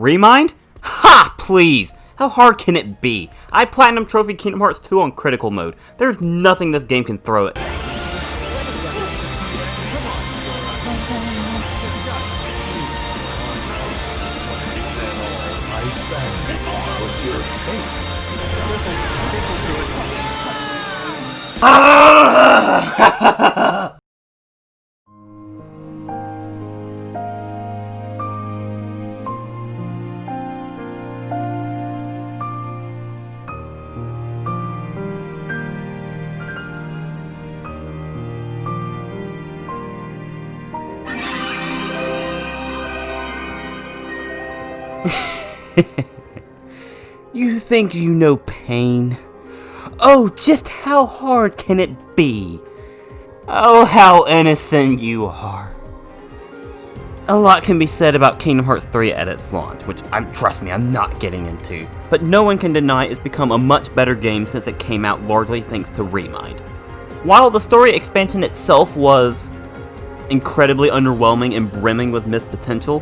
Remind? Ha! Please! How hard can it be? I Platinum Trophy Kingdom Hearts 2 on critical mode. There's nothing this game can throw at me. You think you know pain? Oh, just how hard can it be? Oh, how innocent you are. A lot can be said about Kingdom Hearts 3 at its launch, which, trust me, I'm not getting into. But no one can deny it's become a much better game since it came out largely thanks to Remind. While the story expansion itself was incredibly underwhelming and brimming with missed potential,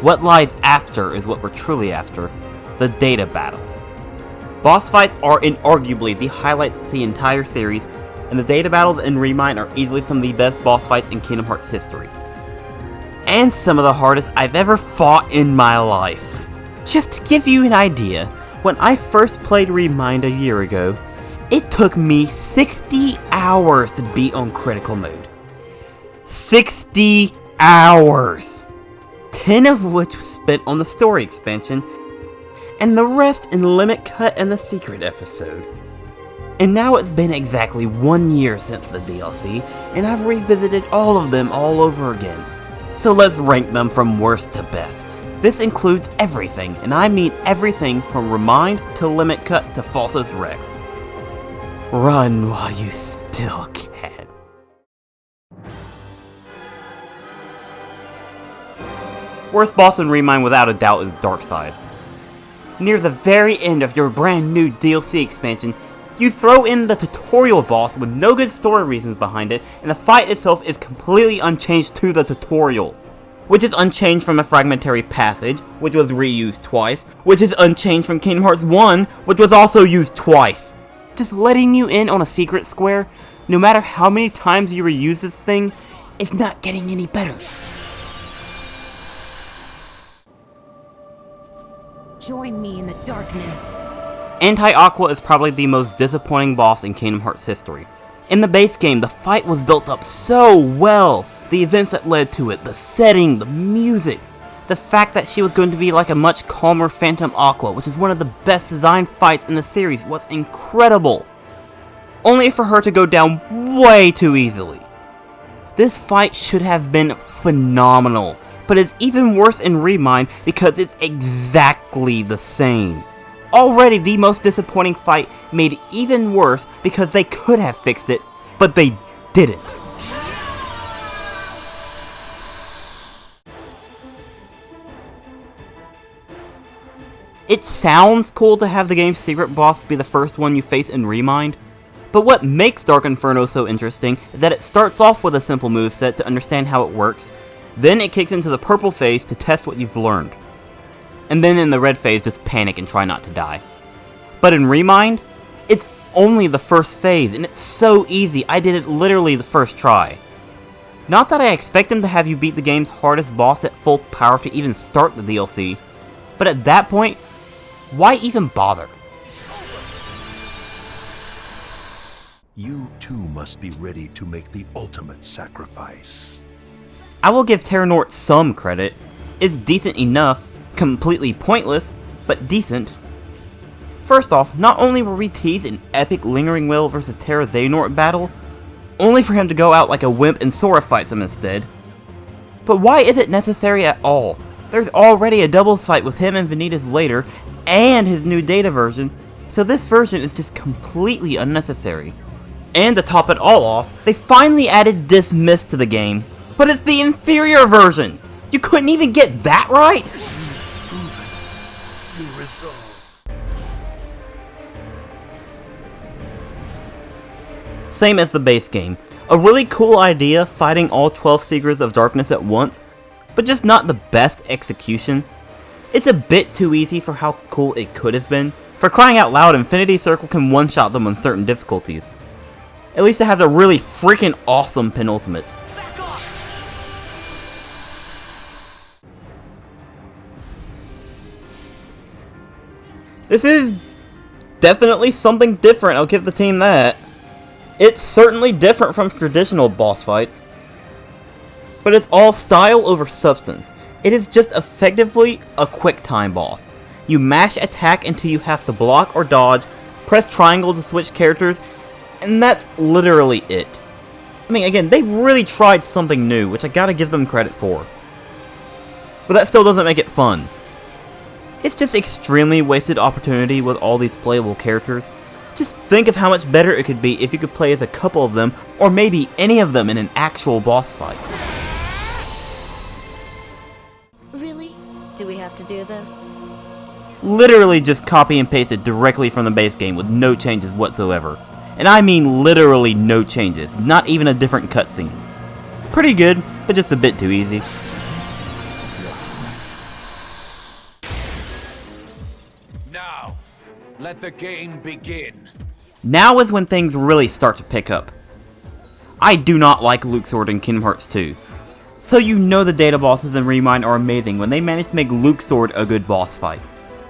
what lies after is what we're truly after, the data battles. Boss fights are inarguably the highlights of the entire series, and the data battles in Remind are easily some of the best boss fights in Kingdom Hearts history. And some of the hardest I've ever fought in my life. Just to give you an idea, when I first played Remind a year ago, it took me 60 hours to beat on critical mode. 60 hours! 10 of which was spent on the story expansion, and the rest in Limit Cut and the Secret episode. And now it's been exactly 1 year since the DLC, and I've revisited all of them all over again. So let's rank them from worst to best. This includes everything, and I mean everything from Remind to Limit Cut to Falsus Rex. Run while you still can. Worst boss in Remind without a doubt is Darkside. Near the very end of your brand new DLC expansion, you throw in the tutorial boss with no good story reasons behind it, and the fight itself is completely unchanged to the tutorial. Which is unchanged from a fragmentary passage, which was reused twice, which is unchanged from Kingdom Hearts 1, which was also used twice. Just letting you in on a secret square, no matter how many times you reuse this thing, is not getting any better. Join me in the darkness. Anti-Aqua is probably the most disappointing boss in Kingdom Hearts history. In the base game, the fight was built up so well. The events that led to it, the setting, the music. The fact that she was going to be like a much calmer Phantom Aqua, which is one of the best designed fights in the series, was incredible. Only for her to go down way too easily. This fight should have been phenomenal. But it's even worse in Remind because it's exactly the same. Already the most disappointing fight made it even worse because they could have fixed it, but they didn't. It sounds cool to have the game's secret boss be the first one you face in Remind, but what makes Dark Inferno so interesting is that it starts off with a simple moveset to understand how it works. Then it kicks into the purple phase to test what you've learned. And then in the red phase, just panic and try not to die. But in Remind, it's only the first phase, and it's so easy, I did it literally the first try. Not that I expect them to have you beat the game's hardest boss at full power to even start the DLC, but at that point, why even bother? You too must be ready to make the ultimate sacrifice. I will give Terranort some credit. It's decent enough, completely pointless, but decent. First off, not only were we teased an epic Lingering Will vs Terra Xehanort battle, only for him to go out like a wimp and Sora fights him instead. But why is it necessary at all? There's already a doubles fight with him and Vanitas later, and his new data version, so this version is just completely unnecessary. And to top it all off, they finally added Dismiss to the game. But it's the inferior version! You couldn't even get that right?! Same as the base game. A really cool idea fighting all 12 Seekers of Darkness at once, but just not the best execution. It's a bit too easy for how cool it could have been. For crying out loud, Infinity Circle can one-shot them on certain difficulties. At least it has a really freaking awesome penultimate. This is definitely something different, I'll give the team that. It's certainly different from traditional boss fights, but it's all style over substance. It is just effectively a quick time boss. You mash attack until you have to block or dodge, press triangle to switch characters, and that's literally it. I mean, again, they really tried something new, which I gotta give them credit for. But that still doesn't make it fun. It's just extremely wasted opportunity with all these playable characters. Just think of how much better it could be if you could play as a couple of them, or maybe any of them in an actual boss fight. Really? Do we have to do this? Literally just copy and paste it directly from the base game with no changes whatsoever. And I mean literally no changes, not even a different cutscene. Pretty good, but just a bit too easy. Now, let the game begin. Now is when things really start to pick up. I do not like Luxord in Kingdom Hearts 2. So you know the data bosses in Remind are amazing when they manage to make Luxord a good boss fight.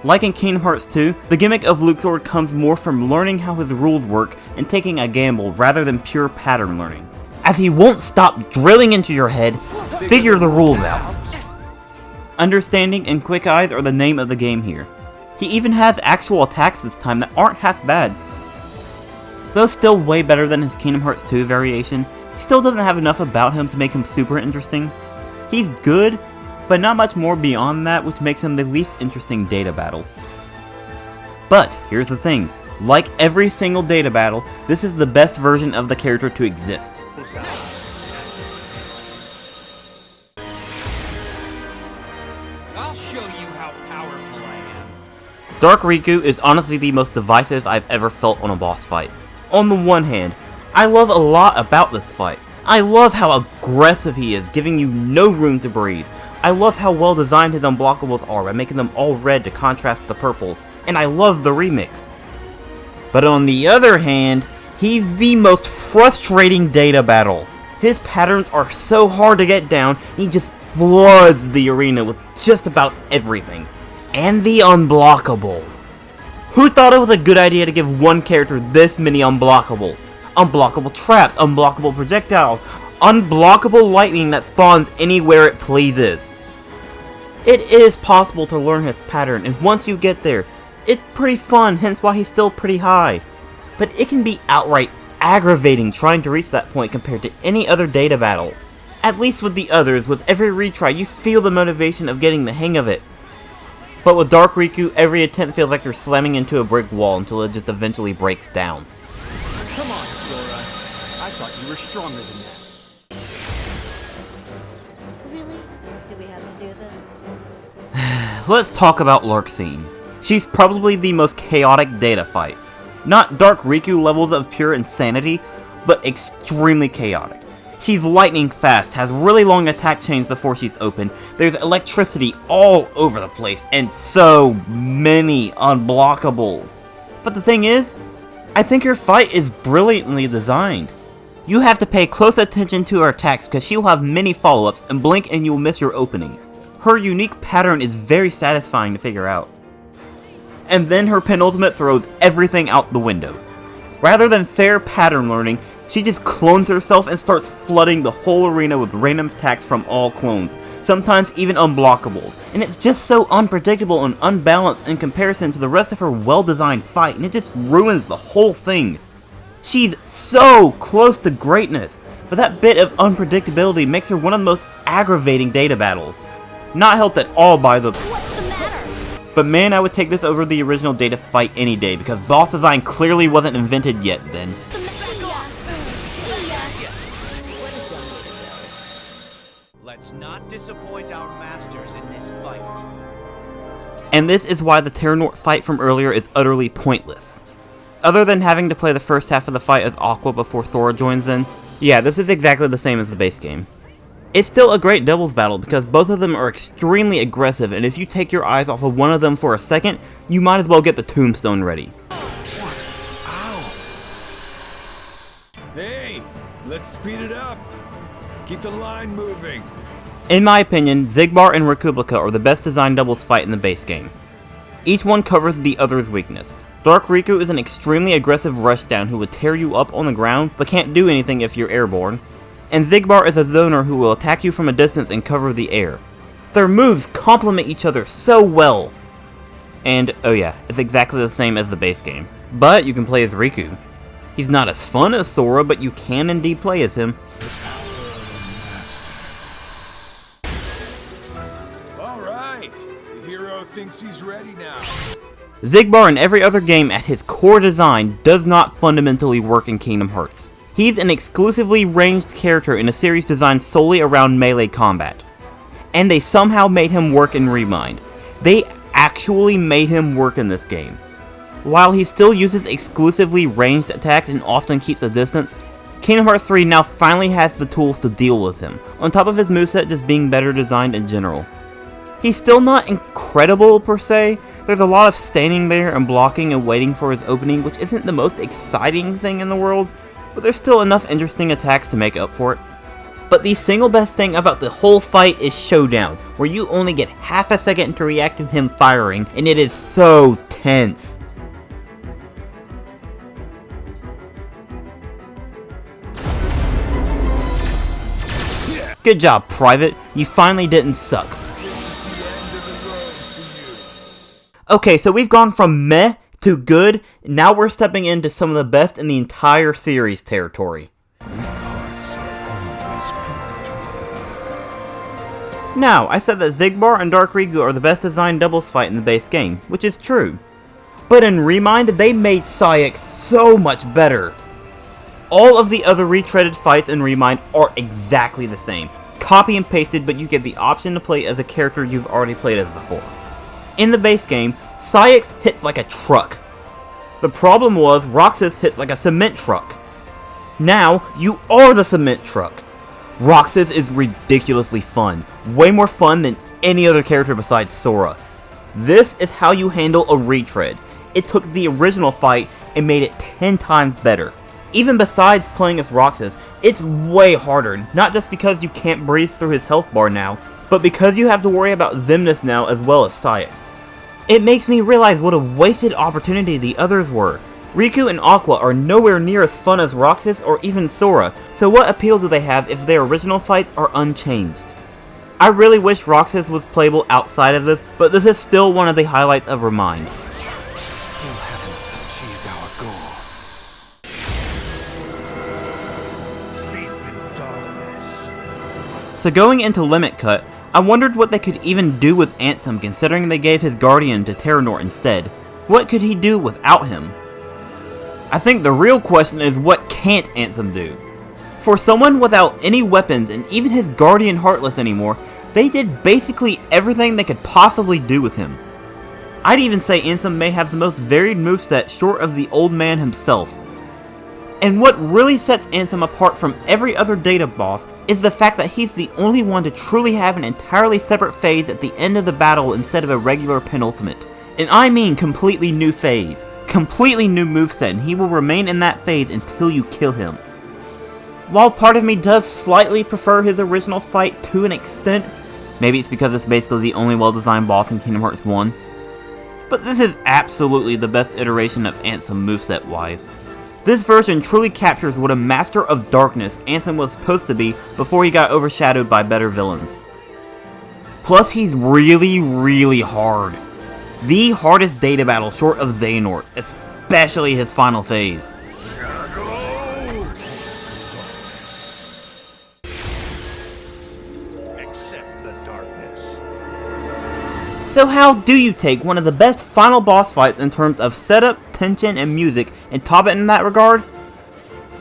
Like in Kingdom Hearts 2, the gimmick of Luxord comes more from learning how his rules work and taking a gamble rather than pure pattern learning. As he won't stop drilling into your head, figure the rules out. Understanding and quick eyes are the name of the game here. He even has actual attacks this time that aren't half bad. Though still way better than his Kingdom Hearts 2 variation, he still doesn't have enough about him to make him super interesting. He's good, but not much more beyond that, which makes him the least interesting data battle. But here's the thing, like every single data battle, this is the best version of the character to exist. I'll show you how powerful I am. Dark Riku is honestly the most divisive I've ever felt on a boss fight. On the one hand, I love a lot about this fight. I love how aggressive he is, giving you no room to breathe. I love how well designed his unblockables are by making them all red to contrast the purple, and I love the remix. But on the other hand, he's the most frustrating data battle. His patterns are so hard to get down, he just floods the arena with just about everything. And the unblockables. Who thought it was a good idea to give one character this many unblockables? Unblockable traps, unblockable projectiles, unblockable lightning that spawns anywhere it pleases. It is possible to learn his pattern, and once you get there, it's pretty fun, hence why he's still pretty high. But it can be outright aggravating trying to reach that point compared to any other data battle. At least with the others, with every retry you feel the motivation of getting the hang of it. But with Dark Riku, every attempt feels like you're slamming into a brick wall until it just eventually breaks down. Come on, Yozora. I thought you were stronger than that. Really? Do we have to do this? Let's talk about Larxene. She's probably the most chaotic data fight. Not Dark Riku levels of pure insanity, but extremely chaotic. She's lightning fast, has really long attack chains before she's open, there's electricity all over the place, and so many unblockables. But the thing is, I think her fight is brilliantly designed. You have to pay close attention to her attacks because she will have many follow-ups, and blink and you will miss your opening. Her unique pattern is very satisfying to figure out. And then her penultimate throws everything out the window. Rather than fair pattern learning, she just clones herself and starts flooding the whole arena with random attacks from all clones, sometimes even unblockables, and it's just so unpredictable and unbalanced in comparison to the rest of her well-designed fight, and it just ruins the whole thing. She's so close to greatness, but that bit of unpredictability makes her one of the most aggravating data battles. Not helped at all by the... What's the matter? But man, I would take this over the original data fight any day, because boss design clearly wasn't invented yet then. Let's not disappoint our masters in this fight. And this is why the Terranort fight from earlier is utterly pointless. Other than having to play the first half of the fight as Aqua before Sora joins in, yeah, this is exactly the same as the base game. It's still a great doubles battle because both of them are extremely aggressive, and if you take your eyes off of one of them for a second, you might as well get the tombstone ready. Hey, let's speed it up. Keep the line moving. In my opinion, Xigbar and Republica are the best designed doubles fight in the base game. Each one covers the other's weakness. Dark Riku is an extremely aggressive rushdown who will tear you up on the ground but can't do anything if you're airborne. And Xigbar is a zoner who will attack you from a distance and cover the air. Their moves complement each other so well. And, oh yeah, it's exactly the same as the base game. But you can play as Riku. He's not as fun as Sora, but you can indeed play as him. Alright, the hero thinks he's ready now. Xigbar in every other game at his core design does not fundamentally work in Kingdom Hearts. He's an exclusively ranged character in a series designed solely around melee combat. And they somehow made him work in Remind. They actually made him work in this game. While he still uses exclusively ranged attacks and often keeps a distance, Kingdom Hearts 3 now finally has the tools to deal with him, on top of his moveset just being better designed in general. He's still not incredible per se. There's a lot of standing there and blocking and waiting for his opening, which isn't the most exciting thing in the world, but there's still enough interesting attacks to make up for it. But the single best thing about the whole fight is Showdown, where you only get half a second to react to him firing, and it is so tense. Good job, Private. You finally didn't suck. Okay, so we've gone from meh to good, and now we're stepping into some of the best in the entire series territory. Now, I said that Xigbar and Dark Riku are the best designed doubles fight in the base game, which is true. But in Remind, they made Saïx so much better. All of the other retreaded fights in Remind are exactly the same. Copy and pasted, but you get the option to play as a character you've already played as before. In the base game, Saïx hits like a truck. The problem was, Roxas hits like a cement truck. Now, you are the cement truck. Roxas is ridiculously fun. Way more fun than any other character besides Sora. This is how you handle a retread. It took the original fight and made it 10 times better. Even besides playing as Roxas, it's way harder, not just because you can't breathe through his health bar now, but because you have to worry about Xemnas now as well as Saïx. It makes me realize what a wasted opportunity the others were. Riku and Aqua are nowhere near as fun as Roxas or even Sora, so what appeal do they have if their original fights are unchanged? I really wish Roxas was playable outside of this, but this is still one of the highlights of Remind. Still haven't achieved our goal. Sleep in darkness. So going into Limit Cut, I wondered what they could even do with Ansem considering they gave his guardian to Terranor instead. What could he do without him? I think the real question is what can't Ansem do? For someone without any weapons and even his guardian heartless anymore, they did basically everything they could possibly do with him. I'd even say Ansem may have the most varied moveset short of the old man himself. And what really sets Ansem apart from every other data boss is the fact that he's the only one to truly have an entirely separate phase at the end of the battle instead of a regular penultimate. And I mean completely new phase, completely new moveset, and he will remain in that phase until you kill him. While part of me does slightly prefer his original fight to an extent, maybe it's because it's basically the only well-designed boss in Kingdom Hearts 1, but this is absolutely the best iteration of Ansem moveset-wise. This version truly captures what a master of darkness Ansem was supposed to be before he got overshadowed by better villains. Plus, he's really hard. The hardest data battle short of Xehanort, especially his final phase. Accept the darkness. So how do you take one of the best final boss fights in terms of setup, tension, and music and top it in that regard?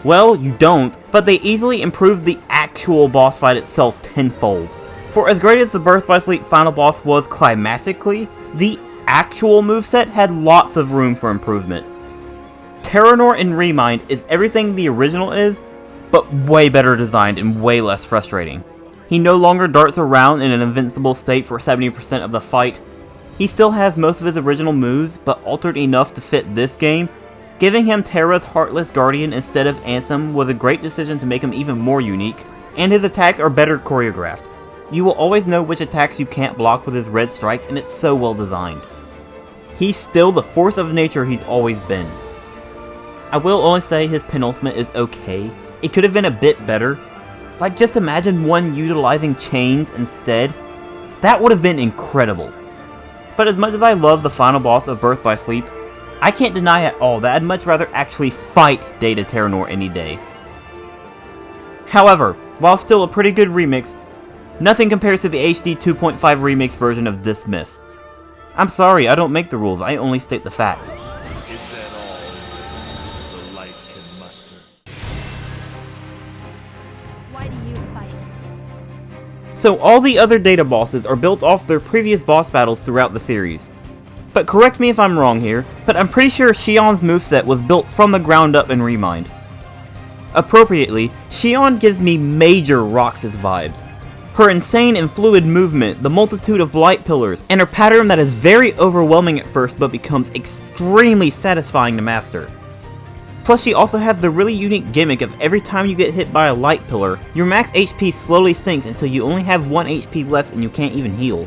Well, you don't, but they easily improved the actual boss fight itself tenfold. For as great as the Birth by Sleep final boss was climactically, the actual moveset had lots of room for improvement. Terranor in Remind is everything the original is, but way better designed and way less frustrating. He no longer darts around in an invincible state for 70% of the fight. He still has most of his original moves, but altered enough to fit this game. Giving him Terra's Heartless Guardian instead of Ansem was a great decision to make him even more unique, and his attacks are better choreographed. You will always know which attacks you can't block with his red strikes, and it's so well designed. He's still the force of nature he's always been. I will only say his penultimate is okay. It could have been a bit better. Like, just imagine one utilizing chains instead. That would have been incredible. But as much as I love the final boss of Birth by Sleep, I can't deny at all that I'd much rather actually fight Data Terranor any day. However, while still a pretty good remix, nothing compares to the HD 2.5 remix version of Dismiss. I'm sorry, I don't make the rules, I only state the facts. Is that all the light can muster? Why do you fight? So all the other Data bosses are built off their previous boss battles throughout the series. But correct me if I'm wrong here, but I'm pretty sure Shion's moveset was built from the ground up in Remind. Appropriately, Shion gives me major Roxas vibes. Her insane and fluid movement, the multitude of light pillars, and her pattern that is very overwhelming at first but becomes extremely satisfying to master. Plus she also has the really unique gimmick of every time you get hit by a light pillar, your max HP slowly sinks until you only have 1 HP left and you can't even heal.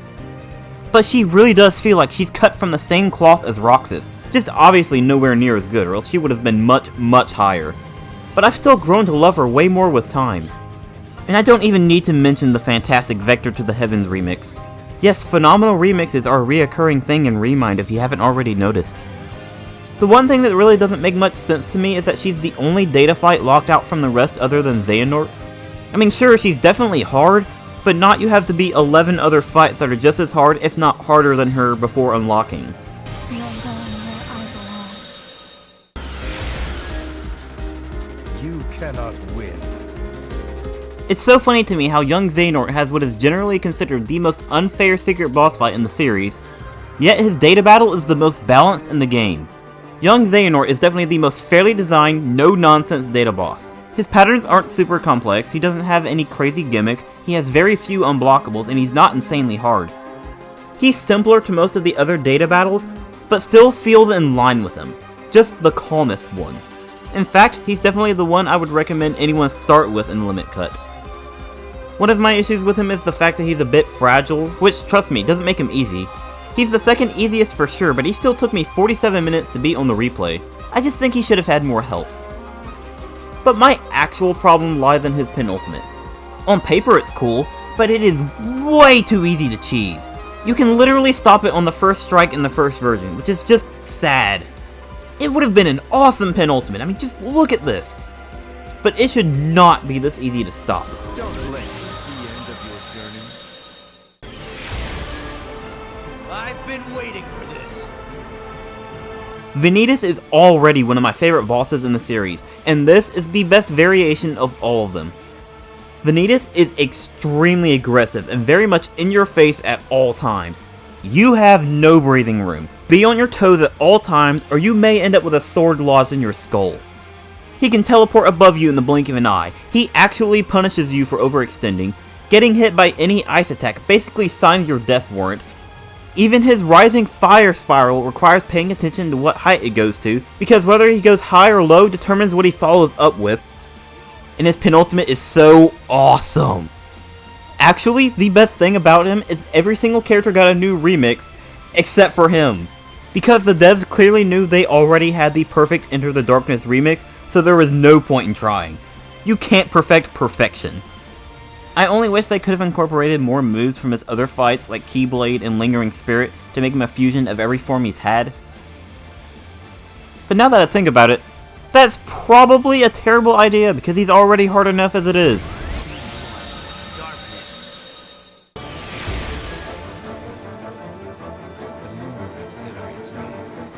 But she really does feel like she's cut from the same cloth as Roxas, just obviously nowhere near as good or else she would have been much higher. But I've still grown to love her way more with time. And I don't even need to mention the fantastic Vector to the Heavens remix. Yes, phenomenal remixes are a reoccurring thing in Remind if you haven't already noticed. The one thing that really doesn't make much sense to me is that she's the only Data fight locked out from the rest other than Xehanort. I mean, sure, she's definitely hard, but not you have to beat 11 other fights that are just as hard, if not harder than her before unlocking. You're going where I belong. You cannot win. It's so funny to me how young Xehanort has what is generally considered the most unfair secret boss fight in the series, yet his Data battle is the most balanced in the game. Young Xehanort is definitely the most fairly designed, no-nonsense Data boss. His patterns aren't super complex, he doesn't have any crazy gimmick, he has very few unblockables, and he's not insanely hard. He's simpler to most of the other Data battles, but still feels in line with them. Just the calmest one. In fact, he's definitely the one I would recommend anyone start with in Limit Cut. One of my issues with him is the fact that he's a bit fragile, which, trust me, doesn't make him easy. He's the second easiest for sure, but he still took me 47 minutes to beat on the replay. I just think he should have had more health. But my actual problem lies in his penultimate. On paper it's cool, but it is way too easy to cheese. You can literally stop it on the first strike in the first version, which is just sad. It would have been an awesome penultimate, I mean just look at this. But it should not be this easy to stop. Don't let this be the end of your journey. I've been waiting for this. Vanitas is already one of my favorite bosses in the series, and this is the best variation of all of them. Vanitas is extremely aggressive and very much in your face at all times. You have no breathing room. Be on your toes at all times or you may end up with a sword lodged in your skull. He can teleport above you in the blink of an eye. He actually punishes you for overextending. Getting hit by any ice attack basically signs your death warrant. Even his rising fire spiral requires paying attention to what height it goes to, because whether he goes high or low determines what he follows up with. And his penultimate is so awesome. Actually, the best thing about him is every single character got a new remix, except for him. Because the devs clearly knew they already had the perfect Enter the Darkness remix, so there was no point in trying. You can't perfect perfection. I only wish they could have incorporated more moves from his other fights like Keyblade and Lingering Spirit to make him a fusion of every form he's had. But now that I think about it, that's probably a terrible idea because he's already hard enough as it is.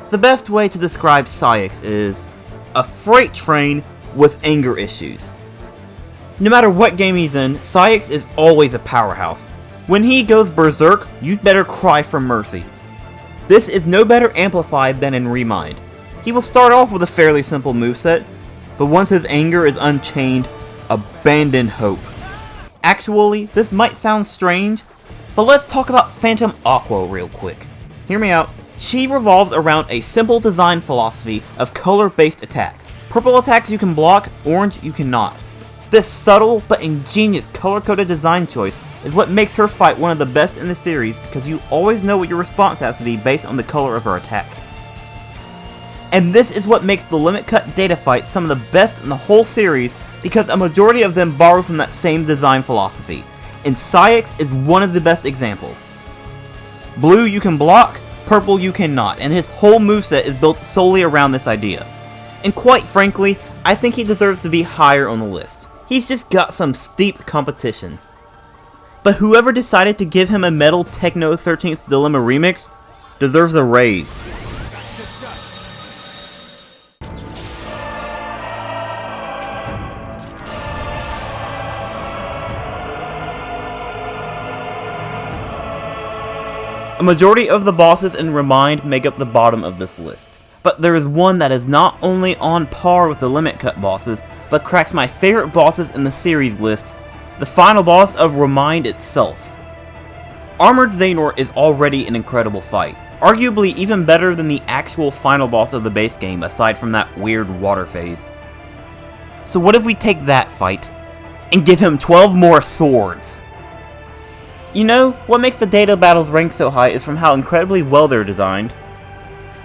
The best way to describe Saïx is a freight train with anger issues. No matter what game he's in, Saïx is always a powerhouse. When he goes berserk, you'd better cry for mercy. This is no better amplified than in Remind. He will start off with a fairly simple moveset, but once his anger is unchained, abandon hope. Actually, this might sound strange, but let's talk about Phantom Aqua real quick. Hear me out. She revolves around a simple design philosophy of color-based attacks. Purple attacks you can block, orange you cannot. This subtle but ingenious color-coded design choice is what makes her fight one of the best in the series, because you always know what your response has to be based on the color of her attack. And this is what makes the limit cut data fights some of the best in the whole series, because a majority of them borrow from that same design philosophy. And Saïx is one of the best examples. Blue you can block, purple you cannot, and his whole moveset is built solely around this idea. And quite frankly, I think he deserves to be higher on the list. He's just got some steep competition. But whoever decided to give him a Metal Techno 13th Dilemma remix deserves a raise. A majority of the bosses in Remind make up the bottom of this list, but there is one that is not only on par with the limit cut bosses, but cracks my favorite bosses in the series list, the final boss of Remind itself. Armored Xehanort is already an incredible fight, arguably even better than the actual final boss of the base game aside from that weird water phase. So what if we take that fight and give him 12 more swords? You know, what makes the data battles rank so high is from how incredibly well they're designed.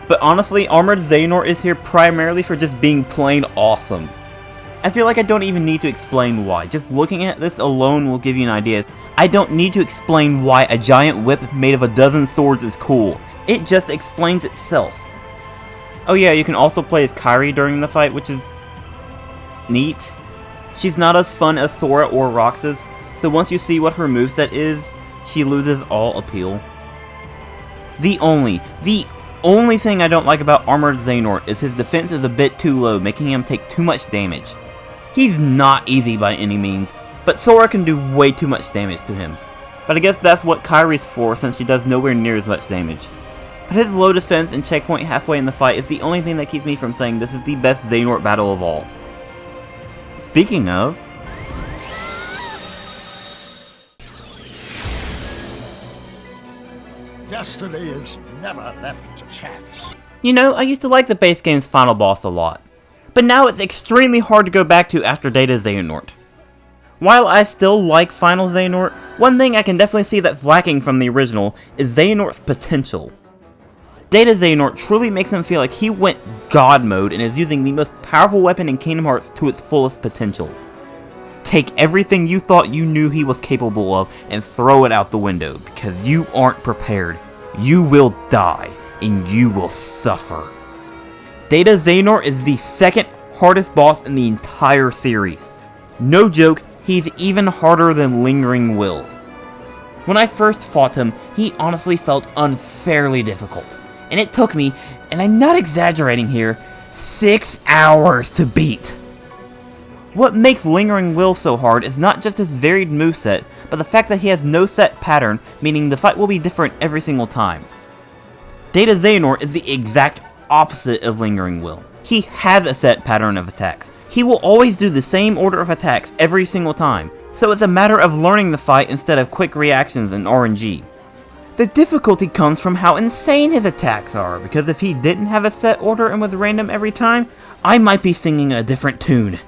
But honestly, Armored Xehanort is here primarily for just being plain awesome. I feel like I don't even need to explain why. Just looking at this alone will give you an idea. I don't need to explain why a giant whip made of a dozen swords is cool. It just explains itself. Oh yeah, you can also play as Kairi during the fight, which is neat. She's not as fun as Sora or Roxas, so once you see what her moveset is, she loses all appeal. The only thing I don't like about Armored Xehanort is his defense is a bit too low, making him take too much damage. He's not easy by any means, but Sora can do way too much damage to him. But I guess that's what Kairi's for, since she does nowhere near as much damage. But his low defense and checkpoint halfway in the fight is the only thing that keeps me from saying this is the best Xehanort battle of all. Speaking of... Destiny is never left to chance. You know, I used to like the base game's final boss a lot, but now it's extremely hard to go back to after Data Xehanort. While I still like Final Xehanort, one thing I can definitely see that's lacking from the original is Xehanort's potential. Data Xehanort truly makes him feel like he went God mode and is using the most powerful weapon in Kingdom Hearts to its fullest potential. Take everything you thought you knew he was capable of and throw it out the window, because you aren't prepared. You will die, and you will suffer. Data Xehanort is the second hardest boss in the entire series. No joke, he's even harder than Lingering Will. When I first fought him, he honestly felt unfairly difficult. And it took me, and I'm not exaggerating here, 6 hours to beat. What makes Lingering Will so hard is not just his varied moveset, but the fact that he has no set pattern, meaning the fight will be different every single time. Data Xehanort is the exact opposite of Lingering Will. He has a set pattern of attacks. He will always do the same order of attacks every single time, so it's a matter of learning the fight instead of quick reactions and RNG. The difficulty comes from how insane his attacks are, because if he didn't have a set order and was random every time, I might be singing a different tune.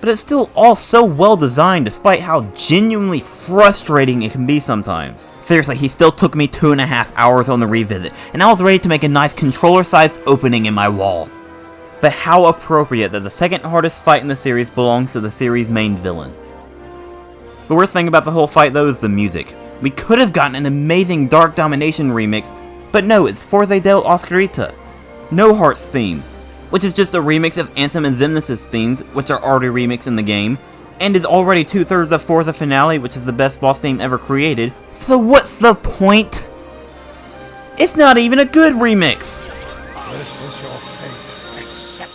But it's still all so well designed despite how genuinely frustrating it can be sometimes. Seriously, he still took me 2.5 hours on the revisit, and I was ready to make a nice controller-sized opening in my wall. But how appropriate that the second hardest fight in the series belongs to the series' main villain. The worst thing about the whole fight though is the music. We could have gotten an amazing Dark Domination remix, but no, it's Forza del Oscarita, No Heart's theme, which is just a remix of Ansem and Xemnas' themes, which are already remixed in the game, and is already 2/3 of Forza Finale, which is the best boss theme ever created. So what's the point? It's not even a good remix! This is your fate. Accept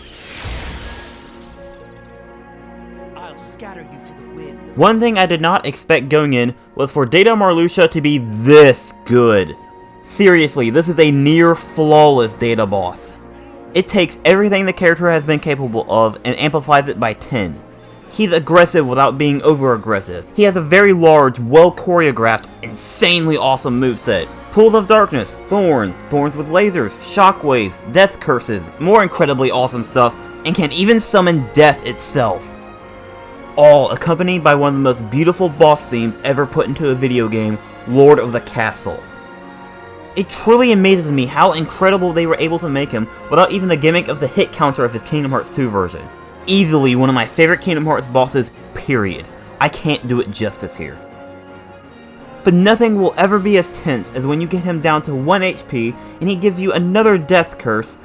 it. I'll scatter you to the wind. One thing I did not expect going in was for Data Marluxia to be this good. Seriously, this is a near flawless Data boss. It takes everything the character has been capable of and amplifies it by 10. He's aggressive without being over-aggressive. He has a very large, well-choreographed, insanely awesome moveset. Pools of darkness, thorns with lasers, shockwaves, death curses, more incredibly awesome stuff, and can even summon death itself. All accompanied by one of the most beautiful boss themes ever put into a video game, Lord of the Castle. It truly amazes me how incredible they were able to make him without even the gimmick of the hit counter of his Kingdom Hearts 2 version. Easily one of my favorite Kingdom Hearts bosses, period. I can't do it justice here. But nothing will ever be as tense as when you get him down to 1 HP and he gives you another death curse,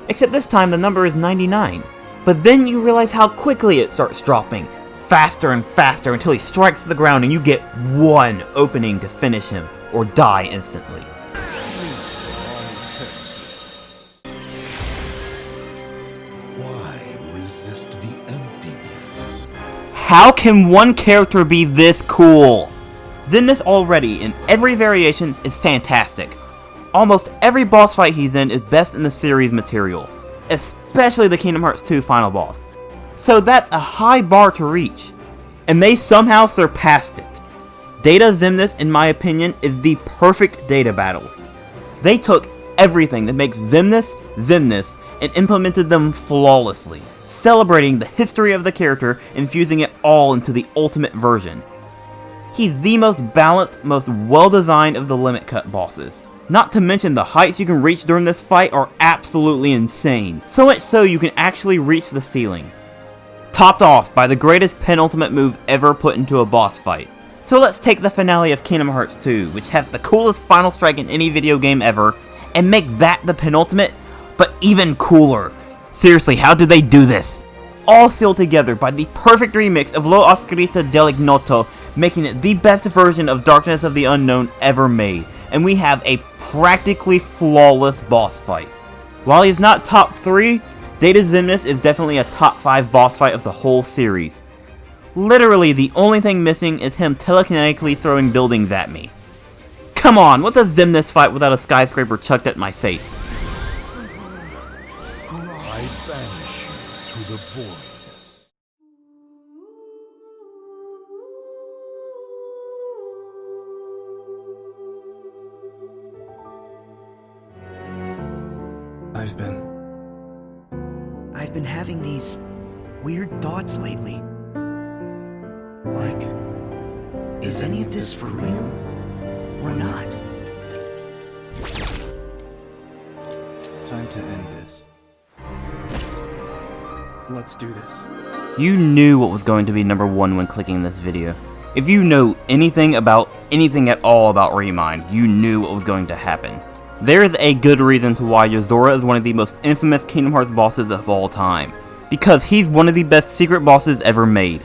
except this time the number is 99. But then you realize how quickly it starts dropping, faster and faster until he strikes the ground and you get one opening to finish him, or die instantly. Why resist the emptiness? How can one character be this cool? Xemnas already, in every variation, is fantastic. Almost every boss fight he's in is best in the series material, especially the Kingdom Hearts 2 final boss. So that's a high bar to reach, and they somehow surpassed it. Data Xemnas, in my opinion, is the perfect data battle. They took everything that makes Xemnas, Xemnas, and implemented them flawlessly, celebrating the history of the character and fusing it all into the ultimate version. He's the most balanced, most well-designed of the limit cut bosses. Not to mention the heights you can reach during this fight are absolutely insane, so much so you can actually reach the ceiling. Topped off by the greatest penultimate move ever put into a boss fight. So let's take the finale of Kingdom Hearts 2, which has the coolest final strike in any video game ever, and make that the penultimate, but even cooler. Seriously, how did they do this? All sealed together by the perfect remix of Lo Oscurita del Ignoto, making it the best version of Darkness of the Unknown ever made, and we have a practically flawless boss fight. While he's not top 3, Data Xemnas is definitely a top 5 boss fight of the whole series. Literally, the only thing missing is him telekinetically throwing buildings at me. Come on, what's a Xemnas fight without a skyscraper chucked at my face? I banish you to the void. I've been having these weird thoughts lately. Like, is any of this for real or not? Time to end this. Let's do this. You knew what was going to be number 1 when clicking this video. If you know anything at all about Remind, you knew what was going to happen. There is a good reason to why Yozora is one of the most infamous Kingdom Hearts bosses of all time. Because he's one of the best secret bosses ever made.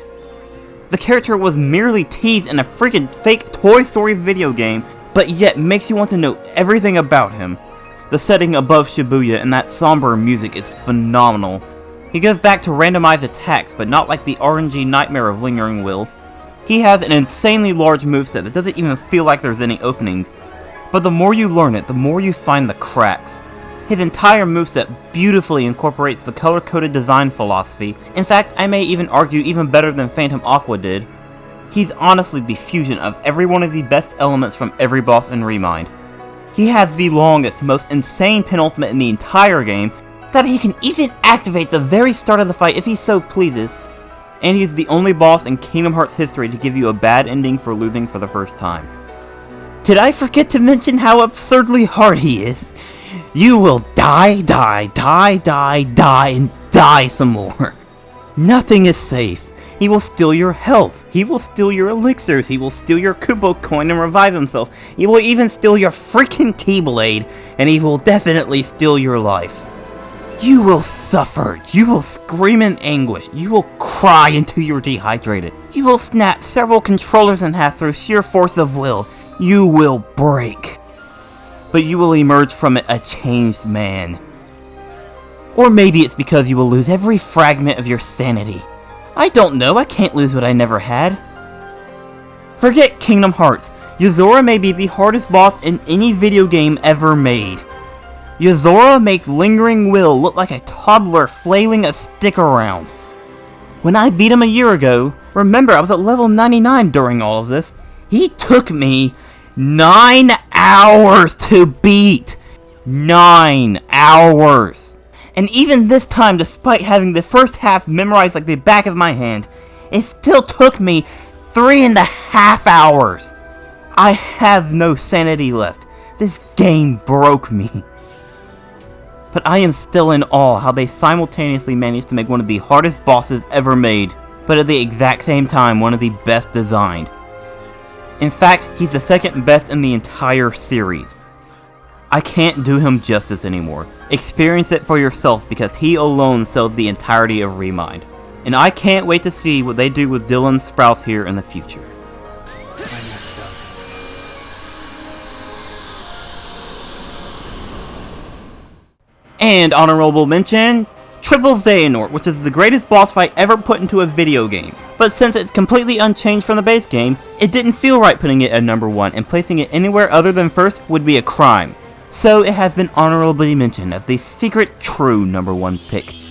The character was merely teased in a freaking fake Toy Story video game, but yet makes you want to know everything about him. The setting above Shibuya and that somber music is phenomenal. He goes back to randomized attacks, but not like the RNG nightmare of Lingering Will. He has an insanely large moveset that doesn't even feel like there's any openings. But the more you learn it, the more you find the cracks. His entire moveset beautifully incorporates the color-coded design philosophy. In fact, I may even argue even better than Phantom Aqua did. He's honestly the fusion of every one of the best elements from every boss in Remind. He has the longest, most insane penultimate in the entire game, that he can even activate the very start of the fight if he so pleases. And he's the only boss in Kingdom Hearts history to give you a bad ending for losing for the first time. Did I forget to mention how absurdly hard he is? You will die, and die some more. Nothing is safe. He will steal your health. He will steal your elixirs. He will steal your Kupo coin and revive himself. He will even steal your freaking Keyblade, and he will definitely steal your life. You will suffer. You will scream in anguish. You will cry until you're dehydrated. You will snap several controllers in half through sheer force of will. You will break. But you will emerge from it a changed man. Or maybe it's because you will lose every fragment of your sanity. I don't know, I can't lose what I never had. Forget Kingdom Hearts. Yozora may be the hardest boss in any video game ever made. Yozora makes Lingering Will look like a toddler flailing a stick around. When I beat him a year ago, remember I was at level 99 during all of this, he took me 9 hours to beat. 9 hours. And even this time, despite having the first half memorized like the back of my hand, it still took me 3.5 hours. I have no sanity left. This game broke me. But I am still in awe how they simultaneously managed to make one of the hardest bosses ever made, but at the exact same time one of the best designed. In fact, he's the second best in the entire series. I can't do him justice anymore. Experience it for yourself because he alone sells the entirety of Remind. And I can't wait to see what they do with Dylan Sprouse here in the future. And honorable mention, Triple Xehanort, which is the greatest boss fight ever put into a video game. But since it's completely unchanged from the base game, it didn't feel right putting it at number 1, and placing it anywhere other than first would be a crime. So it has been honorably mentioned as the secret true number 1 pick.